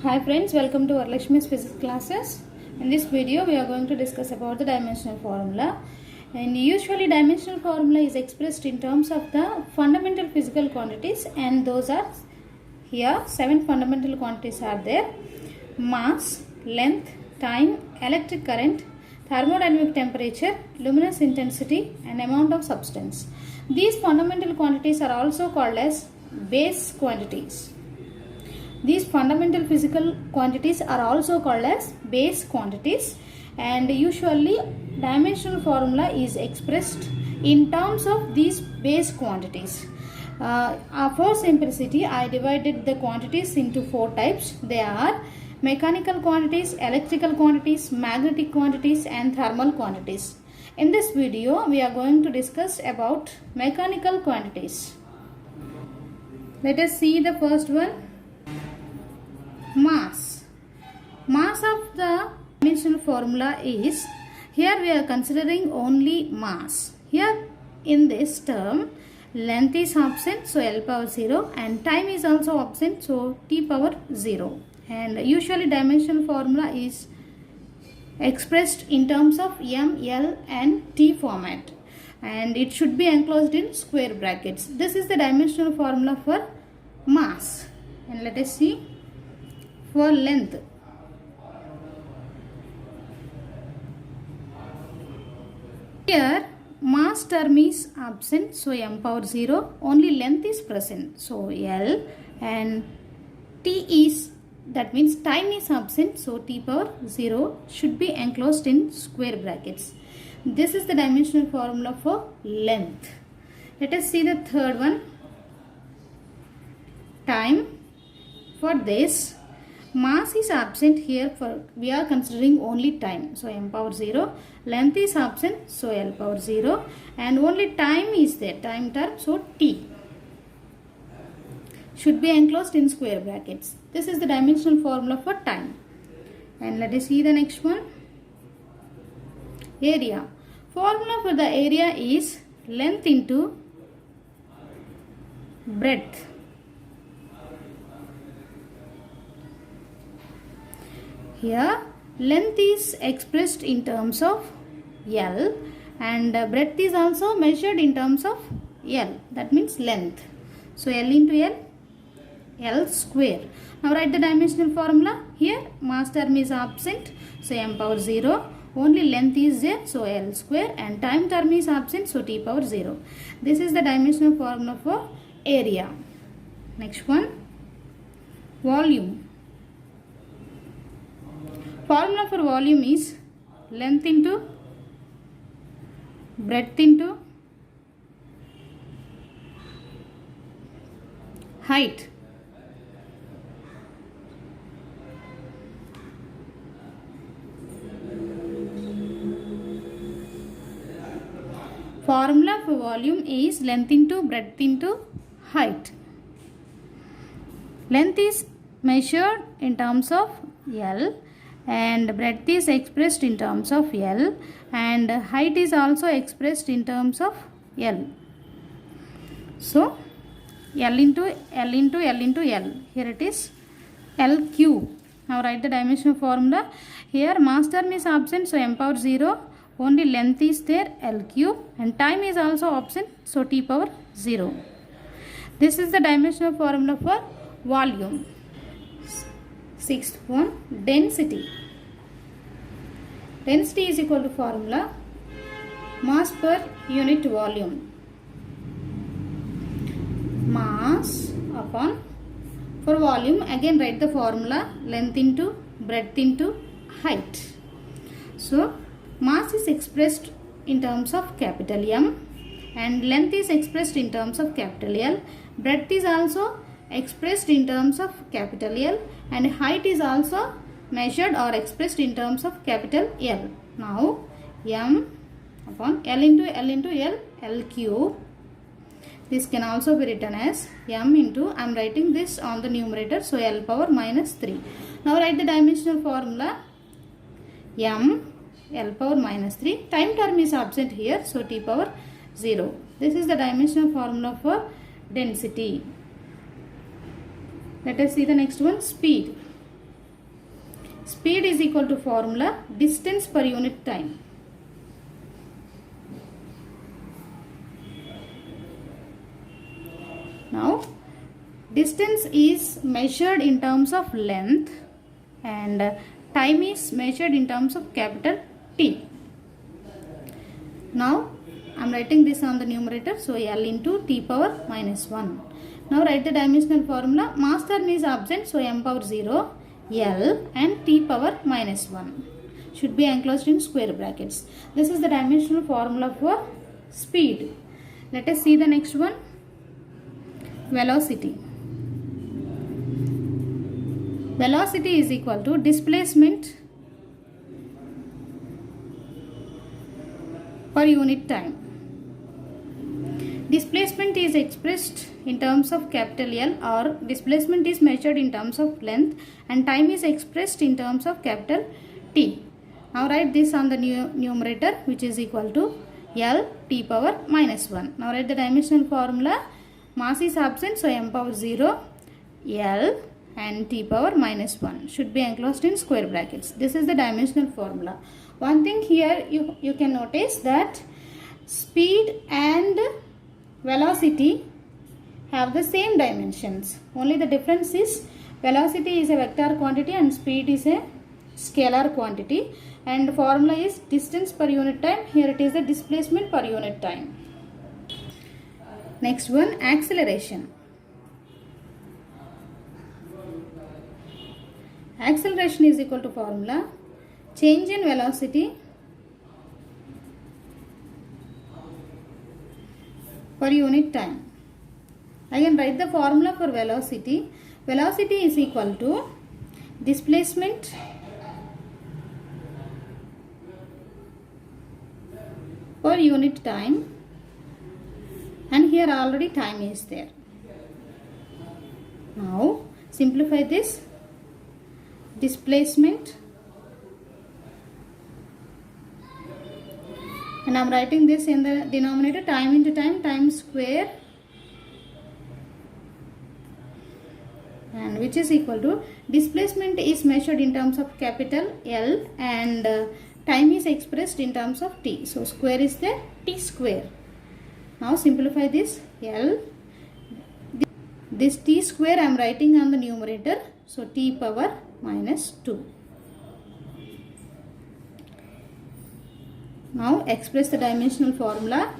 Hi friends, welcome to Varalakshmi's physics classes. In this video we are going to discuss about the dimensional formula. And usually dimensional formula is expressed in terms of the fundamental physical quantities, and those are here 7 fundamental quantities are there: mass, length, time, electric current, thermodynamic temperature, luminous intensity and amount of substance. These fundamental quantities are also called as base quantities. These fundamental physical quantities are also called as base quantities, and usually dimensional formula is expressed in terms of these base quantities. For simplicity, I divided the quantities into 4 types. They are mechanical quantities, electrical quantities, magnetic quantities and thermal quantities. In this video, we are going to discuss about mechanical quantities. Let us see the first one. Mass. Mass of the dimensional formula is, here we are considering only mass. Here in this term, length is absent, so L power 0, and time is also absent, so T power 0. And usually dimensional formula is expressed in terms of M, L and T format, and it should be enclosed in square brackets. This is the dimensional formula for mass. And let us see for length. Here mass term is absent, so M power 0, only length is present, so L, and T is, that means time is absent, so T power 0 should be enclosed in square brackets. This is the dimensional formula for length. Let us see the third one, time. For this, mass is absent here, for we are considering only time, so M power 0, length is absent, so L power 0, and only time is there, time term, so T should be enclosed in square brackets. This is the dimensional formula for time. And let us see the next one, area. Formula for the area is length into breadth. Here length is expressed in terms of L, and breadth is also measured in terms of L, that means length. So L into L, L square. Now write the dimensional formula. Here mass term is absent, so M power 0, only length is there, so L square, and time term is absent, so T power 0. This is the dimensional formula for area. Next one, volume. Formula for volume is length into breadth into height. Formula for volume is length into breadth into height. Length is measured in terms of L, and breadth is expressed in terms of L, and height is also expressed in terms of L. So L into L into L into L. Here it is L cube. Now write the dimensional formula. Here mass term is absent, so M power 0, only length is there, L cube, and time is also absent, so T power 0. This is the dimensional formula for volume. Sixth one, density. Density is equal to formula mass per unit volume. Mass upon, for volume again write the formula length into breadth into height. So mass is expressed in terms of capital M, and length is expressed in terms of capital L. Breadth is also expressed in terms of capital L, and height is also measured or expressed in terms of capital L. Now M upon L into L into L, L cube. This can also be written as M into, I am writing this on the numerator, so L power minus 3. Now write the dimensional formula M, L power minus 3. Time term is absent here, so T power 0. This is the dimensional formula for density. Let us see the next one, speed. Speed is equal to formula distance per unit time. Now distance is measured in terms of length and time is measured in terms of capital T. Now I am writing this on the numerator, so L into T power minus 1. Now write the dimensional formula. Mass term is absent, so M power 0, L and T power minus 1 should be enclosed in square brackets. This is the dimensional formula for speed. Let us see the next one. Velocity. Velocity is equal to displacement per unit time. Displacement is expressed in terms of capital L, or displacement is measured in terms of length, and time is expressed in terms of capital T. Now write this on the numerator, which is equal to L T power minus 1. Now write the dimensional formula. Mass is absent, so M power 0, L and T power minus 1 should be enclosed in square brackets. This is the dimensional formula. One thing here you can notice that speed and velocity have the same dimensions. Only the difference is velocity is a vector quantity and speed is a scalar quantity, and the formula is distance per unit time. Here it is the displacement per unit time. Next one, acceleration. Acceleration is equal to formula change in velocity per unit time. Again write the formula for velocity. Velocity is equal to displacement per unit time, and here already time is there. Now simplify this. Displacement, and I am writing this in the denominator, time into time, time square, and which is equal to displacement is measured in terms of capital L and time is expressed in terms of T. So square is there, T square. Now simplify this. L, this T square I am writing on the numerator, so T power minus 2. Now express the dimensional formula.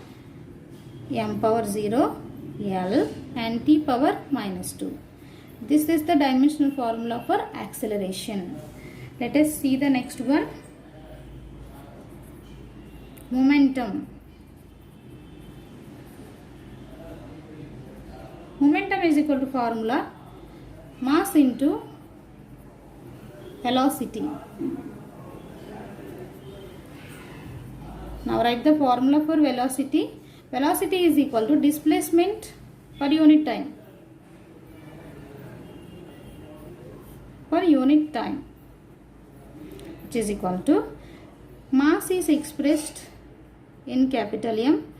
M power 0, L and T power minus 2. This is the dimensional formula for acceleration. Let us see the next one. Momentum. Momentum is equal to formula mass into velocity. Now write the formula for velocity. Velocity is equal to displacement per unit time. Per unit time, which is equal to mass is expressed in capital M,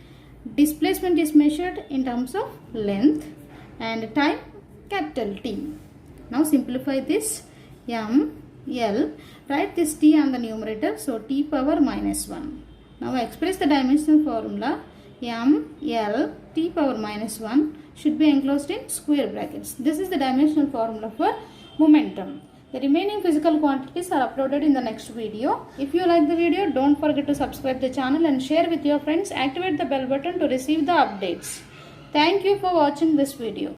displacement is measured in terms of length, and time capital T. Now simplify this. M, L, write this T on the numerator, so T power minus 1. Now express the dimensional formula. M, L, T power minus 1 should be enclosed in square brackets. This is the dimensional formula for momentum. The remaining physical quantities are uploaded in the next video. If you like the video, don't forget to subscribe the channel and share with your friends. Activate the bell button to receive the updates. Thank you for watching this video.